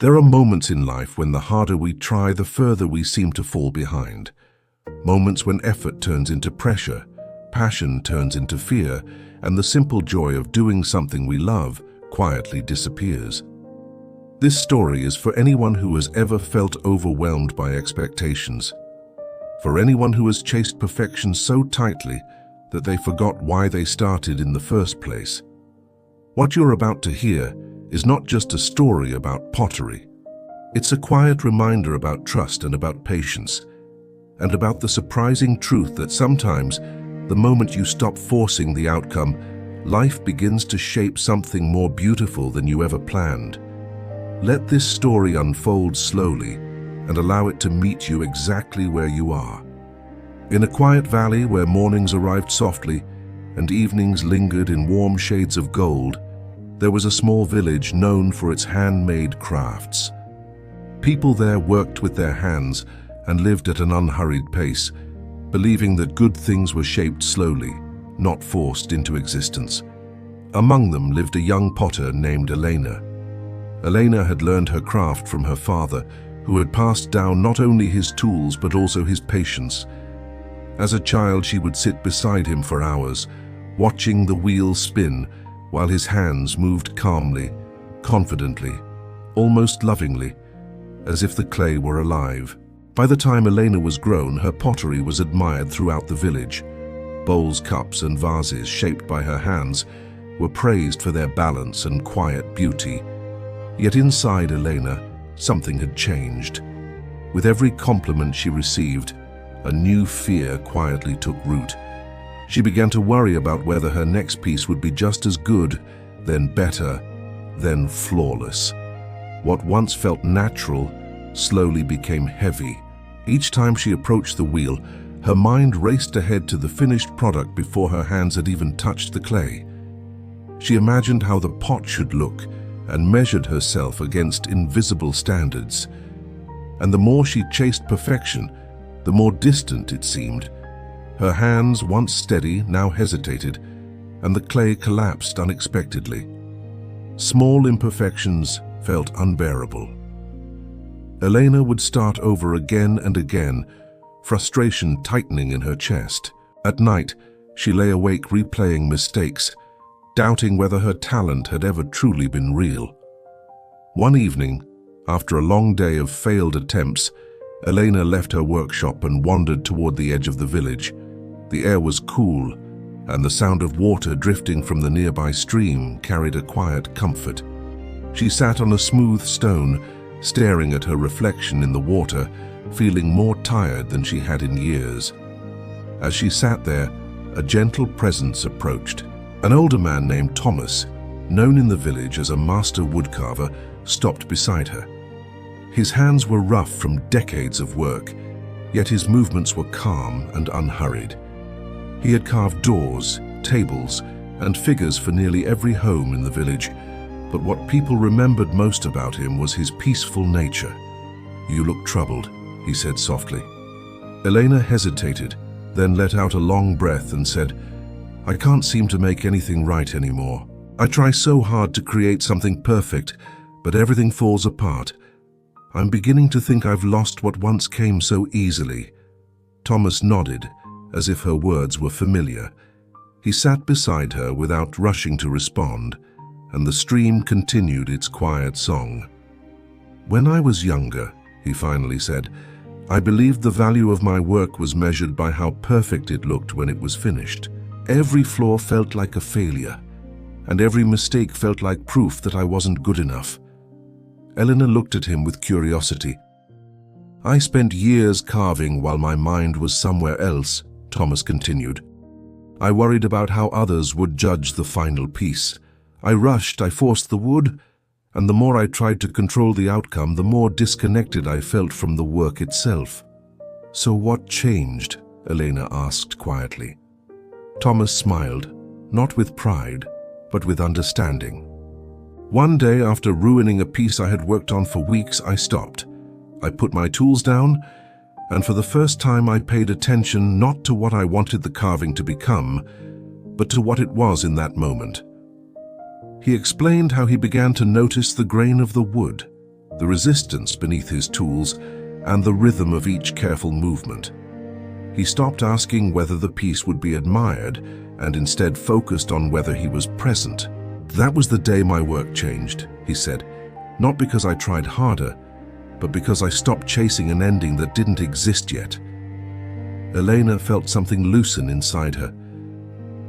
There are moments in life when the harder we try, the further we seem to fall behind. Moments when effort turns into pressure, passion turns into fear, and the simple joy of doing something we love quietly disappears. This story is for anyone who has ever felt overwhelmed by expectations. For anyone who has chased perfection so tightly that they forgot why they started in the first place. What you're about to hear is not just a story about pottery. It's a quiet reminder about trust and about patience, and about the surprising truth that sometimes, the moment you stop forcing the outcome, life begins to shape something more beautiful than you ever planned. Let this story unfold slowly and allow it to meet you exactly where you are. In a quiet valley where mornings arrived softly and evenings lingered in warm shades of gold, there was a small village known for its handmade crafts. People there worked with their hands and lived at an unhurried pace, believing that good things were shaped slowly, not forced into existence. Among them lived a young potter named Elena. Elena had learned her craft from her father, who had passed down not only his tools but also his patience. As a child, she would sit beside him for hours, watching the wheel spin while his hands moved calmly, confidently, almost lovingly, as if the clay were alive. By the time Elena was grown, her pottery was admired throughout the village. Bowls, cups, and vases shaped by her hands were praised for their balance and quiet beauty. Yet inside Elena, something had changed. With every compliment she received, a new fear quietly took root. She began to worry about whether her next piece would be just as good, then better, then flawless. What once felt natural slowly became heavy. Each time she approached the wheel, her mind raced ahead to the finished product before her hands had even touched the clay. She imagined how the pot should look and measured herself against invisible standards. And the more she chased perfection, the more distant it seemed. Her hands, once steady, now hesitated, and the clay collapsed unexpectedly. Small imperfections felt unbearable. Elena would start over again and again, frustration tightening in her chest. At night, she lay awake replaying mistakes, doubting whether her talent had ever truly been real. One evening, after a long day of failed attempts, Elena left her workshop and wandered toward the edge of the village. The air was cool, and the sound of water drifting from the nearby stream carried a quiet comfort. She sat on a smooth stone, staring at her reflection in the water, feeling more tired than she had in years. As she sat there, a gentle presence approached. An older man named Thomas, known in the village as a master woodcarver, stopped beside her. His hands were rough from decades of work, yet his movements were calm and unhurried. He had carved doors, tables, and figures for nearly every home in the village, but what people remembered most about him was his peaceful nature. "You look troubled," he said softly. Elena hesitated, then let out a long breath and said, "I can't seem to make anything right anymore. I try so hard to create something perfect, but everything falls apart. I'm beginning to think I've lost what once came so easily." Thomas nodded, as if her words were familiar. He sat beside her without rushing to respond, and the stream continued its quiet song. "When I was younger," he finally said, "I believed the value of my work was measured by how perfect it looked when it was finished. Every flaw felt like a failure, and every mistake felt like proof that I wasn't good enough." Elena looked at him with curiosity. "I spent years carving while my mind was somewhere else," Thomas continued. "I worried about how others would judge the final piece. I rushed, I forced the wood, and the more I tried to control the outcome, the more disconnected I felt from the work itself." "So what changed?" Elena asked quietly. Thomas smiled, not with pride, but with understanding. "One day, after ruining a piece I had worked on for weeks, I stopped. I put my tools down, and for the first time I paid attention not to what I wanted the carving to become, but to what it was in that moment." He explained how he began to notice the grain of the wood, the resistance beneath his tools, and the rhythm of each careful movement. He stopped asking whether the piece would be admired and instead focused on whether he was present. "That was the day my work changed," he said, "not because I tried harder, but because I stopped chasing an ending that didn't exist yet." Elena felt something loosen inside her.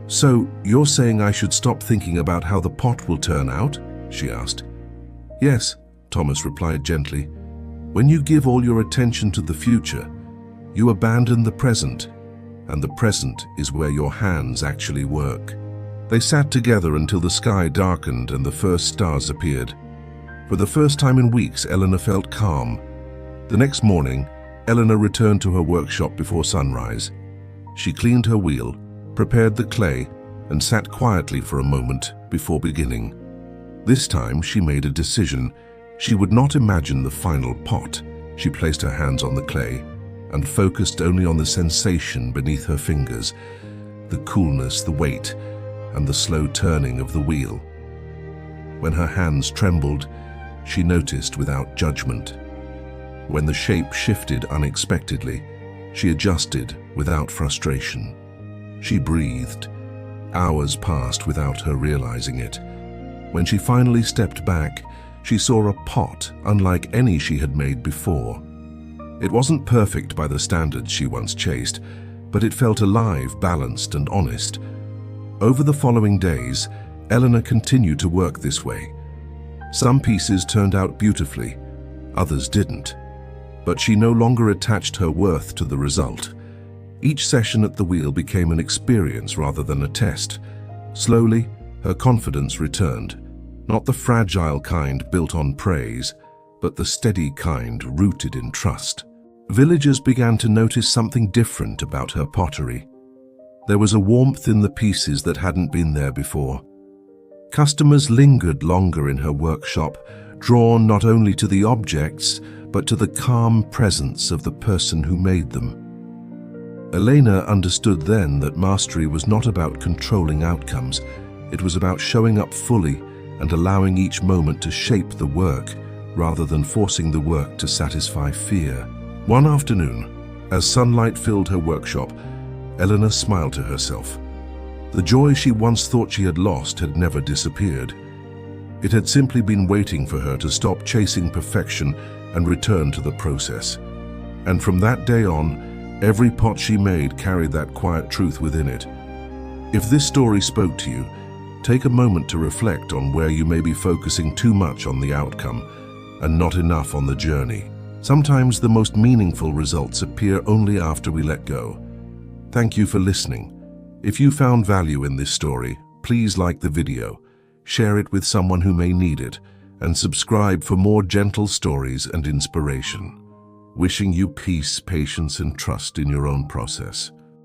"So, you're saying I should stop thinking about how the pot will turn out?" she asked. "Yes," Thomas replied gently. "When you give all your attention to the future, you abandon the present, and the present is where your hands actually work." They sat together until the sky darkened and the first stars appeared. For the first time in weeks, Elena felt calm. The next morning, Elena returned to her workshop before sunrise. She cleaned her wheel, prepared the clay, and sat quietly for a moment before beginning. This time, she made a decision. She would not imagine the final pot. She placed her hands on the clay and focused only on the sensation beneath her fingers, the coolness, the weight, and the slow turning of the wheel. When her hands trembled, she noticed without judgment. When the shape shifted unexpectedly, she adjusted without frustration. She breathed. Hours passed without her realizing it. When she finally stepped back, she saw a pot unlike any she had made before. It wasn't perfect by the standards she once chased, but it felt alive, balanced, and honest. Over the following days, Elena continued to work this way. Some pieces turned out beautifully, others didn't. But she no longer attached her worth to the result. Each session at the wheel became an experience rather than a test. Slowly, her confidence returned, not the fragile kind built on praise, but the steady kind rooted in trust. Villagers began to notice something different about her pottery. There was a warmth in the pieces that hadn't been there before. Customers lingered longer in her workshop, drawn not only to the objects, but to the calm presence of the person who made them. Elena understood then that mastery was not about controlling outcomes. It was about showing up fully and allowing each moment to shape the work, rather than forcing the work to satisfy fear. One afternoon, as sunlight filled her workshop, Elena smiled to herself. The joy she once thought she had lost had never disappeared. It had simply been waiting for her to stop chasing perfection and return to the process. And from that day on, every pot she made carried that quiet truth within it. If this story spoke to you, take a moment to reflect on where you may be focusing too much on the outcome and not enough on the journey. Sometimes the most meaningful results appear only after we let go. Thank you for listening. If you found value in this story, please like the video, share it with someone who may need it, and subscribe for more gentle stories and inspiration. Wishing you peace, patience, and trust in your own process.